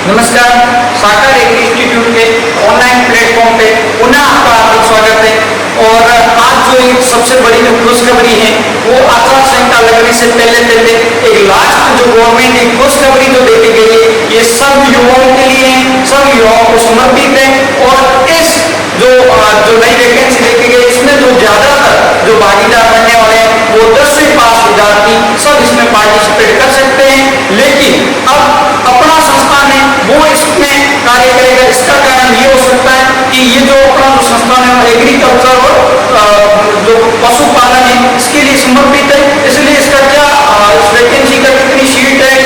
नमस्कार। साकार agree institute के ऑनलाइन प्लेटफॉर्म पे पुनः आपका हार्दिक स्वागत है। और आज जो एक सबसे बड़ी जो खुशखबरी है वो आचार संहिता लगने से पहले एक लास्ट जो गवर्नमेंट की खुशखबरी जो देती गई है ये सब युवाओं के लिए है, सब युवाओं को समर्पित है। और इस जो नई वैकेंसी देखी गई इसमें जो ज्यादातर जो भागीदार बनने वाले हैं वो 10वीं पास विद्यार्थी सब इसमें पार्टिसिपेट कर सकते हैं। लेकिन अब अपना संस्थान है वो इसमें कार्य करेगा। इसका कारण ये हो सकता है कि ये जो अपना जो संस्थान है एग्रीकल्चर और जो पशुपालन है इसके लिए समर्पित है, इसलिए इसका क्या इस वैकेंसी का कितनी सीट है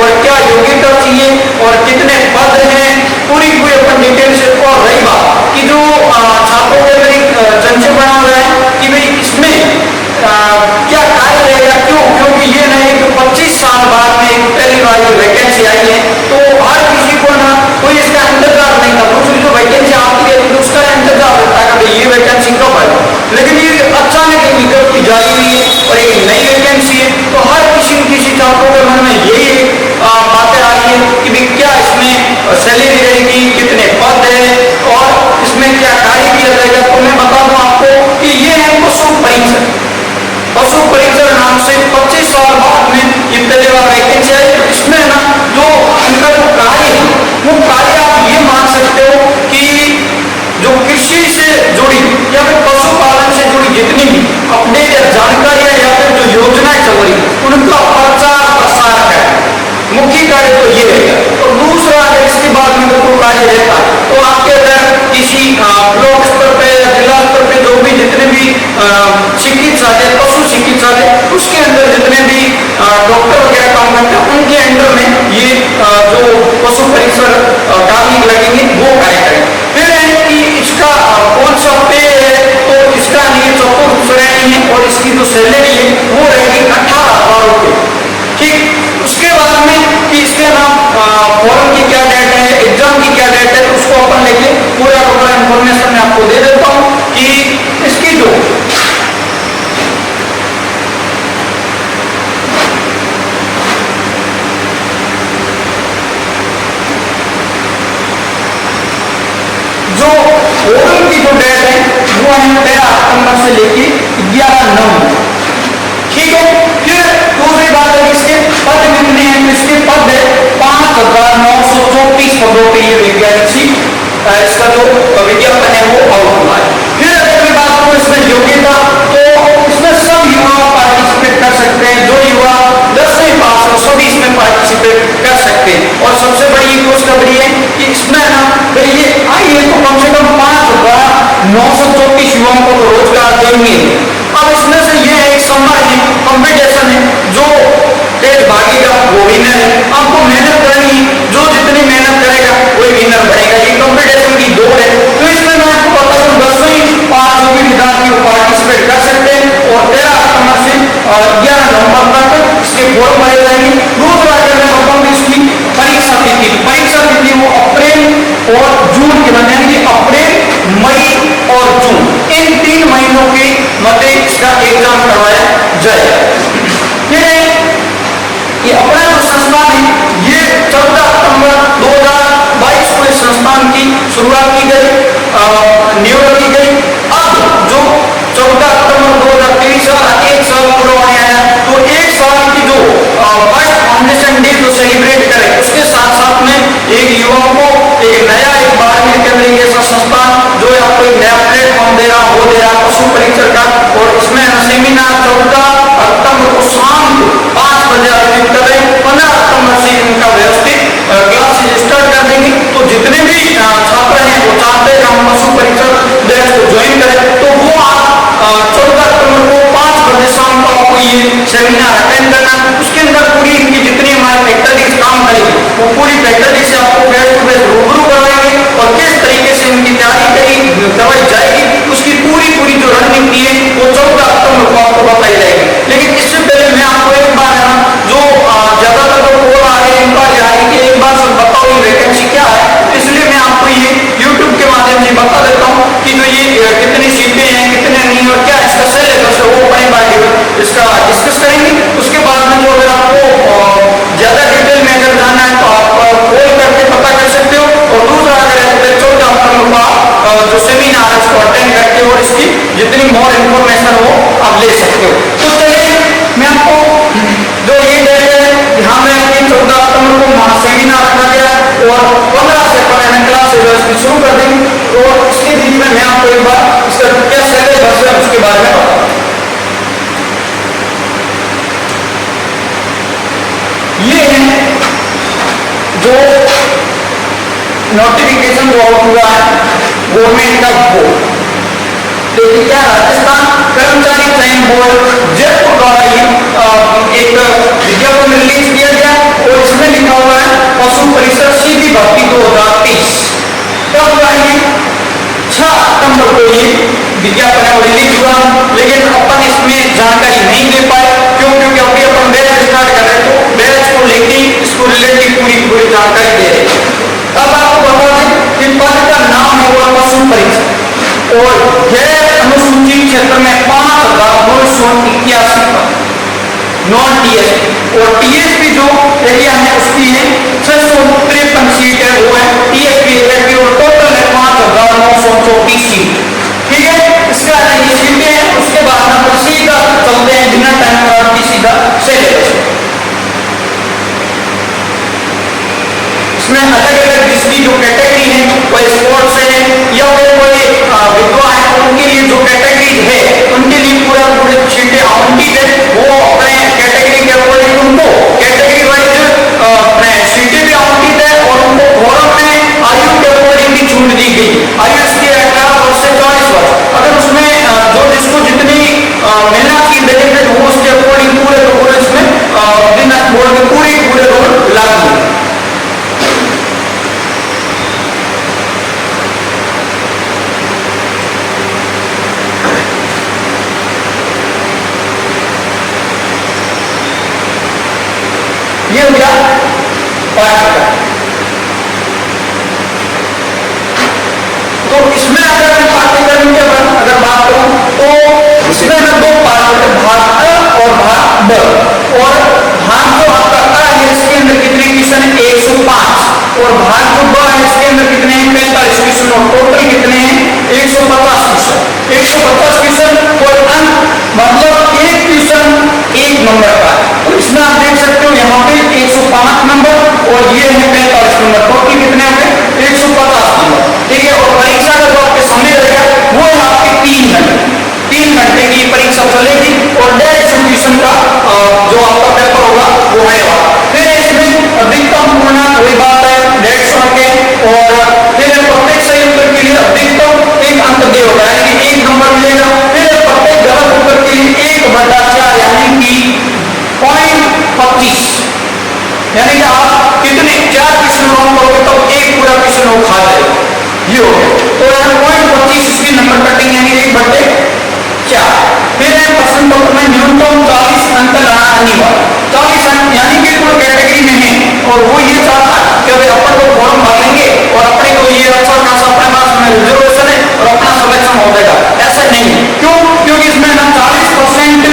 और क्या योग्यता चाहिए और कितने पद हैं पूरी अपन डिटेल से। और रही बात कि जो छात्रों के अंदर एक संशय बना हुआ है कि भाई इसमें क्या कार्य रहेगा, क्योंकि ये नहीं कि 25 साल बाद में एक पहली बार जो वैकेंसी आई है तो हर किसी को ना कोई इसका इंतजार नहीं था। दूसरी जो वैकेंसी आती है तो उसका इंतजार रहता है कि ये वैकेंसी कब आए, लेकिन ये अचानक एक निकल की जारी हुई है और एक नई वैकेंसी है तो हर किसी छात्रों के मन में यही बातें आ रही है कि भाई क्या इसमें सैलरी रहेगी, कितने पद है और इसमें क्या कार्य किया जाएगा। तो मैं बता दूं आपको कि ये है पशु परीक्षण नाम से 25 साल बाद में ये पहले बार वैकेंसी आई। इसमें ना जो इनका जो कार्य है वो कार्य आप ये मान सकते हो कि जो कृषि से जुड़ी या फिर पशुपालन से जुड़ी जितनी भी अपडेट या जानकारियां या फिर जो योजनाएं चल रही उनका प्रचार प्रसार है, मुख्य कार्य तो ये रहेगा। और दूसरा अगर इसके बाद में कोई कार्य रहता तो आपके अगर किसी ब्लॉक स्तर पे या जिला स्तर पे जो भी जितने भी चिकित्सालय पशु चिकित्सालय उसके अंदर जितने भी डॉक्टर वगैरह काम करते हैं उनके अंडर में ये जो पशु परीक्षण कार्मिक लगेंगे वो कार्य करेंगे। फिर है कि इसका कौन सा पे है तो इसका नहीं चतुर्थ श्रेणी है और इसकी जो सैलरी है वो रहेगी 18,000 रुपये। ठीक, उसके बाद में कि इसके नाम फॉर्म की क्या डेट है, एग्जाम की क्या डेट है उसको अपन लेके पूरा इंफॉर्मेशन मैं आपको दे देता हूँ कि इसकी जो फॉर्म की जो डेट है वो है 13 सितंबर से लेके 11 नवंबर। ठीक है, फिर दूसरी बात है इसके पद कितने हैं, इसके पद है 5,934 पदों पे ये वैकेंसी इसका जो विज्ञापन है वो आउट हुआ है। फिर अगर मैं बात करूं इसमें योग्यता तो इसमें सब युवा पार्टिसिपेट कर सकते हैं, जो युवा 10वीं पास हो सभी इसमें पार्टिसिपेट कर सकते हैं। और सबसे बड़ी खुशखबरी है कि इसमें ना ये आई है तो कम से कम 5,934 युवाओं को रोजगार देंगे। अब इसमें से ये एक सम्मान है, कंपटीशन है, जो तेज भागेगा वो विनर है। आपको मेहनत करनी है, जो जितनी मेहनत करेगा वही विनर बनेगा। ये कंपटीशन की दौड़ है। तो इसमें मैं आपको बता दूं 10वीं पास जो भी विद्यार्थी पार्टिसिपेट कर सकते हैं और 13 सितंबर से 11 नवंबर तक इसके फॉर्म भरे जाएंगे। दूसरा अगर मैं बताऊं इसकी परीक्षा तिथि वो अप्रैल और जून के महीने की अप्रैल, मई और जून इन 3 महीनों के मध्य इसका एग्जाम करवाया जाएगा। फिर ये अपना जो संस्थान है ये 14 सितंबर 2022 को इस संस्थान की शुरुआत की गई, नियुक्त की गई। अब जो 14 सितंबर 2023 एक साल पूरा होने आया तो एक साल की जो फर्स्ट फाउंडेशन डे जो सेलिब्रेट करें उसके साथ साथ में एक युवाओं को एक नया एक बारहवीं के अंदर ऐसा संस्थान जो आपको एक नया प्लेटफॉर्म दे रहा वो दे रहा पशु परीक्षण का। और इसमें सेमिनार 14 सितंबर को शाम को 5 बजे आयोजित कर रहे हैं। 15 सितंबर से इनका व्यवस्थित क्लासेज स्टार्ट कर देंगे। तो जितने भी छात्र हैं वो चाहते हैं हम पशु परीक्षण जितनी मोर इंफॉर्मेशन हो आप ले सकते हो। तो चलिए मैं आपको जो ये डेट है ध्यान में रखिए, 14 अक्टूबर को महासेमिनार रखा गया और 15 से अपन क्लास शुरू कर देंगे। तो इसके बीच में मैं आपको एक बार इसका क्या सिलेबस है उसके बारे में बताऊं। ये है जो नोटिफिकेशन जो आउट हुआ है गवर्नमेंट का बोर्ड, लेकिन क्या राजस्थान कर्मचारी चयन बोर्ड जयपुर द्वारा एक विज्ञापन रिलीज किया गया और इसमें लिखा हुआ है पशु परिषद सीधी भर्ती 2023। कब हुआ है? 6 अक्टूबर को ये विज्ञापन रिलीज हुआ, लेकिन अपन इसमें जानकारी नहीं दे पाए क्यों? क्योंकि अभी अपन बैच स्टार्ट कर रहे हैं तो बैच को लेके इसको रिलेटेड पूरी जानकारी दे रहे हैं। अब आपको बता दें कि पद का नाम है वो पशु परिषद और गैर अनुसूचित क्षेत्र में 5,981 पद नॉन टीएसपी और टीएसपी जो एरिया है उसकी है 653 सीट है, वो है टीएसपी और टोटल है 5,934 सीट। ठीक है, इसका ये सीटें हैं। उसके बाद हम सीधा चलते हैं बिना टाइम खराब की सीधा सिलेबस। इसमें अलग अलग जिसकी जो कैटेगरी है कोई स्पोर्ट्स है या फिर कोई विधवा है उनके लिए जो कैटेगरी है उनके लिए पूरा पूरे सीटें आवंटित है। वो अपने कैटेगरी के अकॉर्डिंग उनको कैटेगरी वाइज सीटें भी आवंटित है और उनको फॉर्म में आयु के अकॉर्डिंग भी छूट दी गई। आयु इसकी 18 वर्ष से 40 वर्ष, अगर उसमें जो जिसको जितनी मिलना की बेनिफिट हो उसके अकॉर्डिंग पूरे इसमें बोर्ड में पूरे रोल लागू है। ये हो गया पाठ्यक्रम। तो इसमें अगर मैं पाठ्यक्रम की अगर बात करूं तो इसमें मैं 2 पार्ट है, भाग अ और भाग ब। और भाग जो आपका अ है इसके अंदर कितने क्वेश्चन है? 105 और भाग जो ब है इसके अंदर कितने हैं? 45 क्वेश्चन और टोटल कितने हैं? 150 क्वेश्चन। 150 क्वेश्चन और अंक मतलब एक क्वेश्चन 1 नंबर का। तो इसमें आप देख सकते हो यहाँ पे 105 नंबर और ये है 45 नंबर, टोटल कितने हो गए? 150 नंबर। ठीक है, और परीक्षा का जो आपके सामने रहेगा वो है आपके 3 घंटे की परीक्षा चलेगी और 150 क्वेश्चन का जो आपका पेपर होगा वो है। फिर इसमें अधिकतम पूर्णांक वही बात है 150 के और फिर प्रत्येक सही उत्तर के लिए अधिकतम 1 अंक दिया होगा यानी कि 1 नंबर मिलेगा। फिर प्रत्येक गलत उत्तर के लिए 1/4 यानी कि 0.25 यानी कि आप कितने 4 क्वेश्चन रॉन्ग करोगे तो 1 पूरा क्वेश्चन वो खा जाएगा। ये हो गया तो यहाँ 0.25 इसकी नंबर कटिंग यानी 1/4। फिर प्रश्न पत्र में न्यूनतम 40 अंक लाना अनिवार्य। 40 अंक यानी कि कोई कैटेगरी में है और वो ये चाहता है कि अभी अपन को फॉर्म भरेंगे और अपने को ये अच्छा खासा अपने पास में रिजर्वेशन है और अपना सिलेक्शन हो जाएगा, ऐसा नहीं है। क्यों? क्योंकि इसमें ना 40%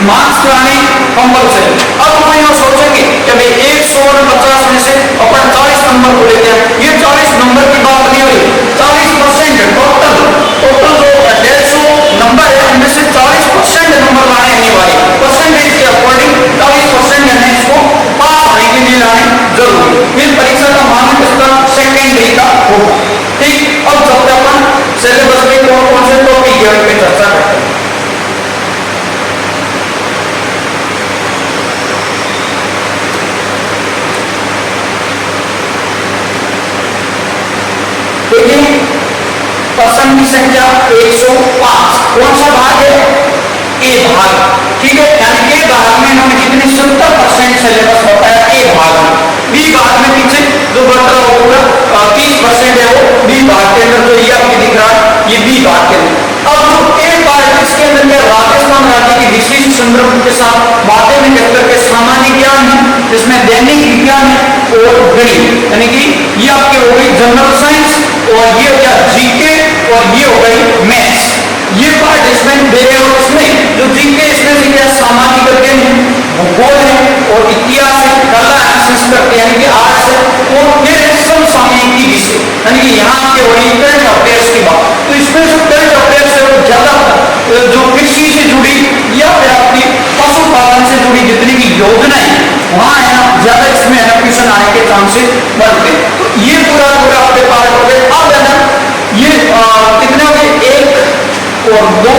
मार्क्स लाने कंपल्सरी। अब हम यहाँ सोचेंगे कि भाई 150 में से अपन 40 नंबर को लेते हैं, ये 40 नंबर की बात नहीं हुई। 40% टोटल जो 150 नंबर है उनमें से 40% नंबर लाने अनिवार्य। परसेंटेज के अकॉर्डिंग 40% यानी इसको पास होने के लिए लाने जरूरी। फिर परीक्षा का मानक स्तर सेकेंडरी का होगा। ठीक, अब चलते अपन सिलेबस में कौन से टॉपिक है उनकी चर्चा करते हैं। देखिए प्रश्न की संख्या 105 कौन सा भाग है? ए भाग। ठीक है, यानी ए भाग में इन्होंने कितने 70% सिलेबस होता है ए भाग में। बी भाग में पीछे जो बढ़ रहा होगा 30% है वो बी भाग के अंदर जो ये आपको दिख रहा है ये बी भाग के अंदर। अब जो ए भाग इसके अंदर क्या राजस्थान राज्य की विशिष्ट संदर्भ के साथ माध्यमिक स्तर के सामान्य ज्ञान है जिसमें दैनिक विज्ञान है और गणित यानी कि ये आपके हो गई जनरल साइंस और ये क्या जीके और ये हो गई मैथ्स। ये पार्ट इसमें दे रहे हो। इसमें जो जीके इसमें से क्या सामाजिक अध्ययन है, भूगोल है और इतिहास है, कला है, संस्कृत यानी कि आर्ट्स है और फिर समसामयिकी विषय यानी कि यहाँ के वही करंट अफेयर्स की बात। तो इसमें जो करंट अफेयर्स है वो ज्यादा नाम से बनते हैं। तो ये पूरा पूरा आपके पार्ट हो गए। अब है ना ये कितने हो गए, 1 और 2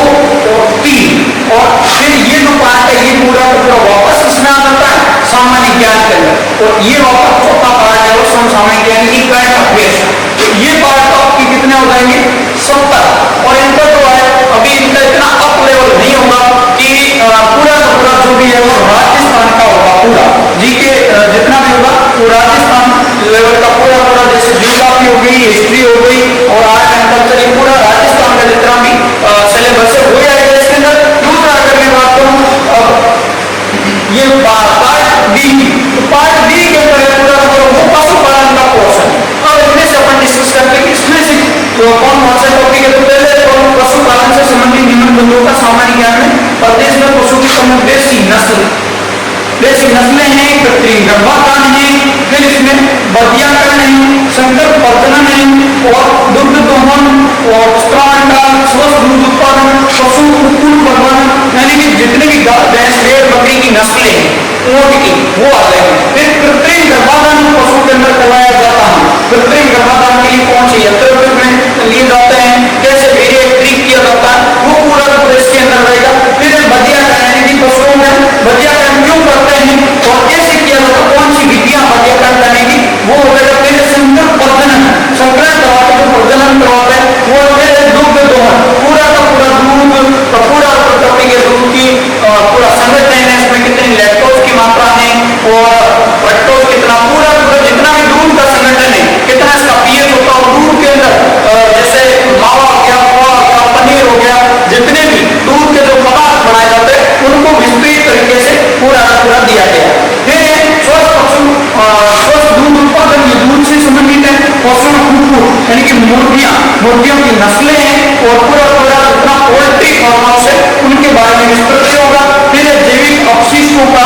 और 3, और फिर ये जो पार्ट है ये पूरा पूरा वापस इसमें आ जाता है सामान्य ज्ञान के अंदर, और ये वापस चौथा पार्ट है वो सामान्य ज्ञान की करंट अफेयर्स। तो ये पार्ट आपके कितने हो जाएंगे, 70, और इनका जो है अभी इनका इतना अप लेवल नहीं होगा कि पूरा का पूरा जो भी है वो राजस्थान का होगा, पूरा जीके जितना भी होगा वो राजस्थान लेवल का पूरा पूरा, जैसे ज्योग्राफी हो गई, हिस्ट्री हो गई और आर्ट एंड कल्चर, ये पूरा राजस्थान का जितना भी सिलेबस है हो जाएगा इसके अंदर। दूसरा अगर मैं बात करूं ये पार्ट बी, तो पार्ट बी के अंदर पूरा वो पशुपालन का पोर्शन। अब इसमें से अपन डिस्कस करते हैं इसमें से तो कौन कौन से टॉपिक है। तो पहले पशुपालन से संबंधित निम्न बिंदुओं का सामान्य ज्ञान है। प्रदेश में पशु की प्रमुख देसी नस्लें हैं, कृत्रिम गर्भाधान है, फिर इसमें बधियाकरण है, संकर प्रजनन है, और दुग्ध दोहन और स्वस्थ दूध उत्पादन, पशु कुक्कुट प्रबंधन, यानी कि जितने भी गाय भैंस भेड़ बकरी की नस्लें हैं ऊंट की वो आ जाएंगे। फिर कृत्रिम गर्भाधान पशु के अंदर करवाया जाता है। कृत्रिम गर्भाधान के लिए कौन से यंत्र में लिए जाते हैं, कैसे ट्रीट किया जाता है, वो पूरा इसके अंदर रहेगा। फिर बधियाकरण यानी कि पशुओं में बधियाकरण क्यों करते हैं और कैसे किया जाता है, कौन सी विधियां बधियाकरण करने की वो हो गया। फिर संकर प्रजनन, संकरण करवाते जो प्रजनन करवाते हैं वो दुग्ध दोहन, पूरा का पूरा दूध का पूरा टॉपिक है, दूध की पूरा संगठन है, इसमें कितनी लैक्टोज की मात्रा है और फ्रक्टोज कितना, पूरा पूरा जितना भी दूध का संगठन है कितना इसका पीएच होता है दूध के अंदर, जैसे मावा हो गया, खोआ हो गया, पनीर हो गया, जितने भी दूध के जो पदार्थ बनाए जाते हैं उनको विस्तृत तरीके से पूरा पूरा दिया गया। फिर स्वस्थ दूध उत्पादन, ये दूध से संबंधित है। पशु कुक्कुट यानी कि मुर्गियों की नस्लें हैं और पूरा पूरा जितना पोल्ट्री फार्म है उनके बारे में विस्तृत होगा। फिर जैविक अपशिष्टों का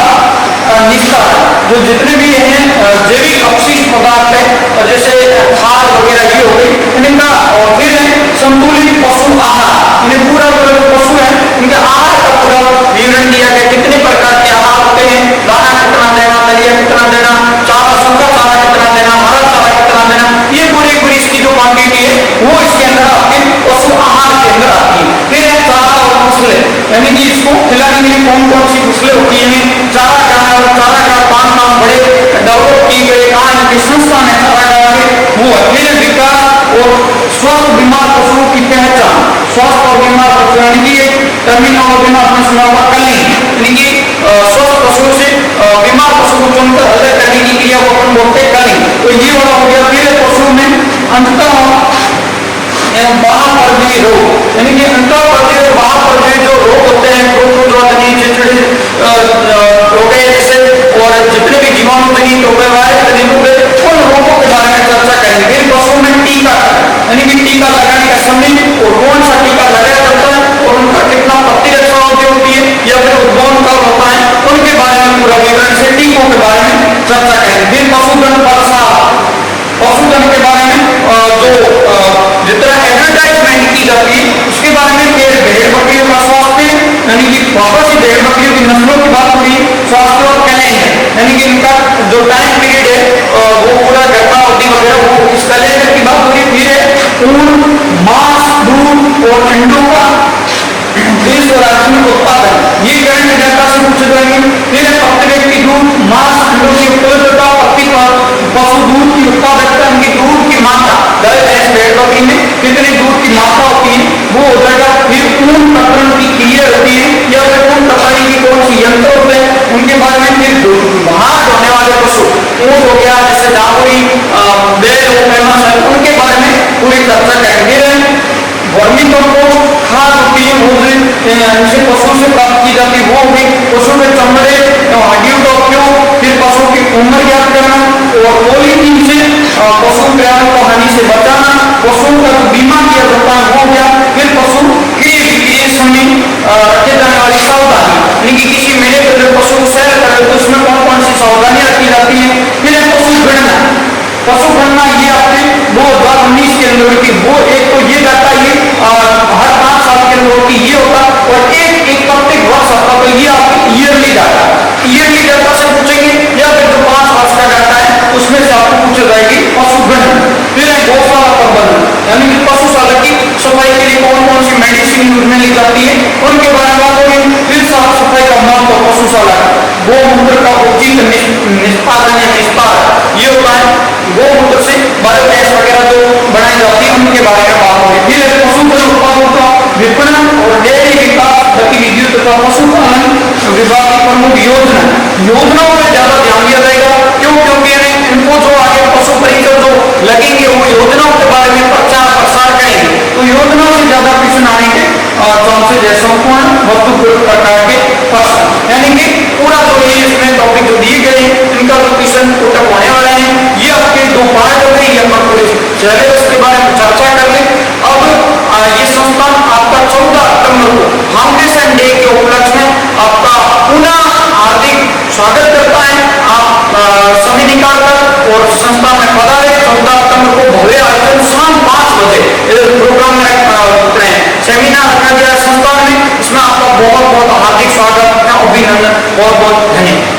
निस्तारण, जो जितने भी हैं जैविक अपशिष्ट पदार्थ है जैसे खाद वगैरह ये हो गई इनका, और फिर संतुलित पशु आहार, इन्हें पूरा पूरा पशु है इनका आहार का पूरा विवरण दिया गया, कितने प्रकार के आहार होते हैं, दाना कितना देना, दलिया कितना देना, चारा सूखा चारा कितना देना, हरा चारा कितना देना, ये पूरी पूरी इसकी जो क्वांटिटी है वो इसके अंदर आपके पशु आहार के अंदर आती है। फिर है चारा और फसलें, यानी कि इसको खिलाने के लिए कौन कौन सी फसलें होती है, चारा का 5 बड़े डेवलप की गए कहा इनके संस्थान है चारा के वो। फिर विकास और स्वस्थ बीमार पशुओं की पहचान, स्वस्थ और बीमार पशु यानी कि एक टर्मिनोलॉजी में आपने सुना होगा कलिंग, यानी कि स्वस्थ पशुओं से बीमार पशु को चुनकर अलग करने की क्रिया को अपन बोलते हैं कलिंग। तो ये वाला हो गया। फिर पशुओं में अंतः एवं बाह्य रोग, यानी कि अंतःपर्दीय और बाह्य जो रोग होते हैं, चिड़चिड़ी रोग जैसे और जितने भी जीवाणुजनित रोग उन रोगों के बारे में चर्चा करेंगे। फिर पशुओं में टीका, यानी कि टीका लगाने का समय और कौन सा टीका लगाया जाता है और उनका कितना प्रतिरक्षा होती है या फिर उद्भवन कब होता है, उनके बारे में पूरा विवरण से टीकों के बारे में चर्चा करेंगे। फिर पशुधन के बारे में जो जितना एडवर्टाइजमेंट की जाती है उसके बारे में, फिर भेड़ बकरियों का स्वास्थ्य, यानी कि वापस ही भेड़ बकरियों की नस्लों की बात हुई, स्वास्थ्य और कैलेंडर, यानी कि इनका जो टाइम पीरियड है वो पूरा घटना अवधि वगैरह वो इस कैलेंडर की बात हुई। फिर ऊन, मांस, दूध और अंडों का देश और राज्य में उत्पादन, ये करंट डाटा से पूछे जाएंगे। फिर प्रति व्यक्ति दूध, मांस, अंडों की उपलब्धता, प्रति पशु दूध की उत्पादकता, इनकी दूध की मात्रा, गाय भैंस भेड़ बकरी में कितनी दूध की मात्रा होती है वो हो जाएगा। फिर ऊन प्रकरण की क्रिया होती है या फिर ऊन प्रकरण की कौन सी यंत्र होते हैं उनके बारे में। फिर बाहर ढोने वाले पशु ऊंट हो गया, जैसे दामुरी बैल हो फेमस है, उनके बारे में पूरी चर्चा करेंगे। वर्मी कंपोस्ट खाद होती है जिसे पशुओं से प्राप्त की जाती है वो होगी। पशु के चमड़े हड्डियों का उपयोग, फिर पशु की उम्र ज्ञात करना और पॉलीथीन से पशु पर्यावरण को हानि से बचाना, पशुओं का बीमा किया जाता है वो हो गया। फिर पशु के समय रखे जाने वाली सावधानी, यानी कि किसी मेले पर जब पशु को सैर करे तो उसमें कौन कौन सी सावधानियां रखी जाती है। फिर पशु गणना ये आपने 2019 के अंदर की वो एक तो ये डाटा ये हर 5 साल के अंदर की ये होता और एक प्रत्येक वर्ष आता, तो ये आपकी ईयरली डाटा से पूछेंगे या फिर जो 5 वर्ष का डाटा है उसमें से आपको मेडिसिन यूज में ली जाती है उनके बारे में बात होगी। फिर साफ सफाई का महत्व, पशुशाला गोमूत्र का उचित निष्पादन या निस्तार ये होता है। गोमूत्र से बायोगैस वगैरह जो बनाई जाती है उनके बारे में बात होगी। फिर पशुधन उत्पादों का विपणन और डेयरी विकास गतिविधियों तथा पशुपालन विभाग की प्रमुख योजनाओं में ज्यादा ध्यान दिया जाएगा। क्यों? क्योंकि इनको जो आगे पशु परिचर जो लगेंगे वो योजनाओं के बारे में प्रचार प्रसार करेंगे, तो योजनाओं से ज्यादा क्वेश्चन आने के चांसेस है। संपूर्ण वस्तु प्रकार के प्रश्न यानी कि पूरा जो ये इसमें टॉपिक जो दिए गए इनका जो क्वेश्चन पुटअप होने वाला है ये आपके 2 पार्ट हो गए। ये अपन पूरे सिलेबस के बारे में चर्चा कर ले। अब ये संस्थान आपका 14 अक्टूबर को फाउंडेशन डे के उपलक्ष्य में आपका पुनः हार्दिक स्वागत करता है। आप सभी निकालकर और संस्था में पधारे। 14 अक्टूबर को भव्य आयोजन शाम 5 बजे प्रोग्राम में सेमिनार रखा गया संस्थान में। इसमें आपका बहुत बहुत हार्दिक स्वागत, अभिनंदन, बहुत बहुत धन्यवाद।